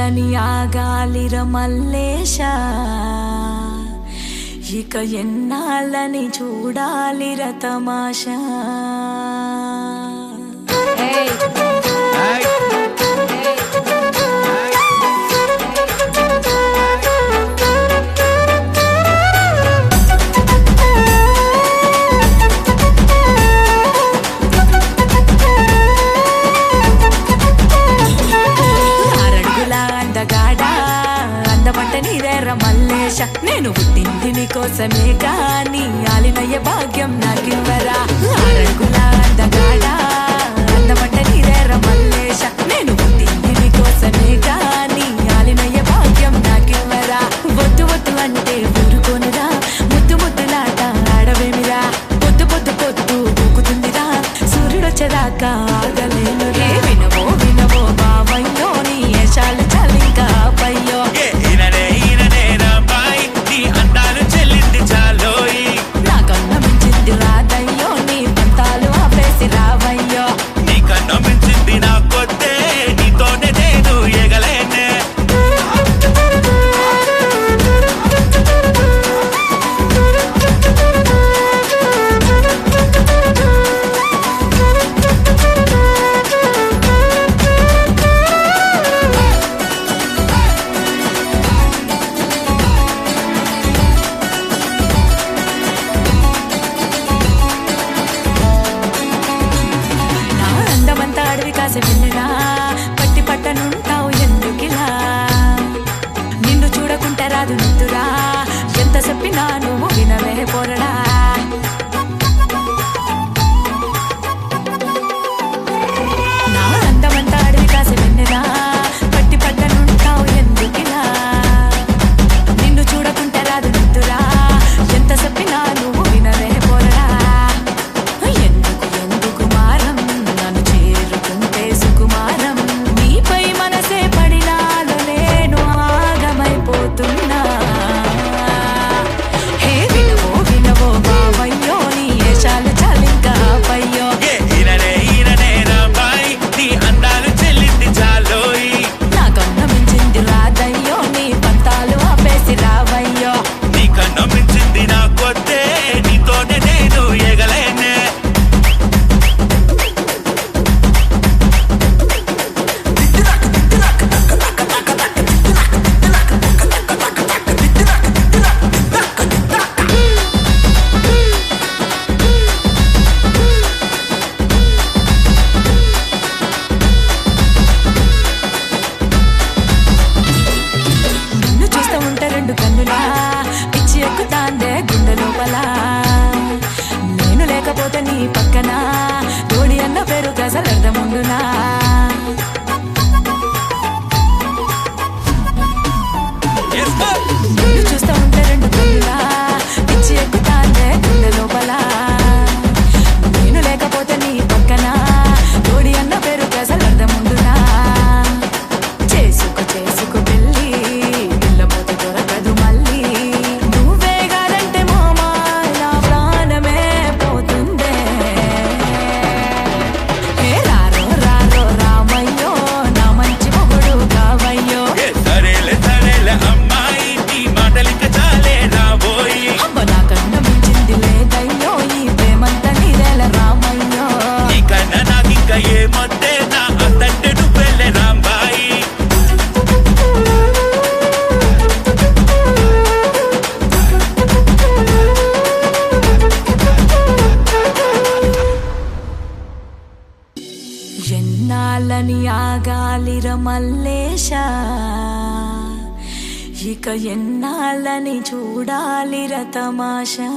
ఎన్నాళ్ళని ఆగాలిర మల్లేశ, ఇక ఎన్నాళ్ళని చూడాలిర తమాషా. మల్లేశ నేను పుట్టింది నీకోసమే కానీ ఆలినయ్య భాగ్యం నాకివ్వరా. ఆరడుగుల అందగాడా అందమంట నీదేర మల్లేశ నేను పుట్టింది నీకోసమే కానీ ఆలినయ్య భాగ్యం నాకివ్వరా. వద్దు వద్దు అంటే ఊరుకోనురా, ముద్దు ముద్దులాట ఆడవేమిరా. పొద్దు పొద్దు పొద్దు ఊకుతుందిరా, సూర్యుడొచ్చేదాకా ఆగలేను రే. వినవో వినవో బావయ్యో నీ యశాలు చలింకా పయ్యో. వెన్నెలా పట్టి పట్టనుంటావు ఎందుకిలా, నిన్ను చూడకుంటే రాదు నిద్దురా. ఎంత చెప్పినా నువ్వు వినవే పోరడా. నా అందమంతా అడవి కాసే వెన్నెలా పట్టి పట్టనుంటావు ఎందుకిలా, నిన్ను చూడకుంటే రాదు నిద్దురా. ఎంత చెప్పినా నువ్వు వినవే పోరడా. ఎందుకు ఎందుకు మారం నన్ను చేరుకుంటే సుకుమారం, నీపై మనసే పడినాను నేను ఆగమైపోతున్నా. హే వినవో వినవో బావయ్యో నీ యశాలు చలింకా పయ్యో. నాకన్నా మించింది రాదయ్యో నీ పంతాలు ఆపేసి రావయ్యో. నీకన్నా మించింది నాకొద్దే నీతోనే నేను ఎగలేనే. నిన్ను చూస్తూ ఉంటే రెండు కన్నులా పిచ్చి ఎక్కుతాందే గుండె లోపల. నేను లేకపోతే నీ పక్కన తోడి అన్న పేరు కసలర్థముండునా. నిన్ను చూస్తూ ఉంటే రెండు కన్నులా పిచ్చి ఎక్కుతాందే గుండె లోపల. నేను లేకపోతే నీ పక్కన తోడి అన్న పేరు కసలర్థముండునా. చేసుకు చేసుకు పెళ్ళి పిల్లపోతే దొరకదు మళ్ళీ. నువ్వే కాదంటే మామా నా ప్రాణమే పోతుందే. హే రారో రారో రామయ్యో నా మంచి మొగుడు కావయ్యో. సరేలే సరేలే అమ్మాయి నీ మాటలిక చాలే రాబోయి. అబ్బ నాకన్నా మించింది లేదయ్యో ఈ ప్రేమంతా నీదేల రామయ్యో. నీకన్నా నాకింకా ఏమొద్దే నా అంతంటే నువ్వెళ్ళే రాంబాయి. ఎన్నాళ్ళని ఆగాలిర మల్లేశ, ఇక ఎన్నాళ్ళని చూడాలిర తమాషా.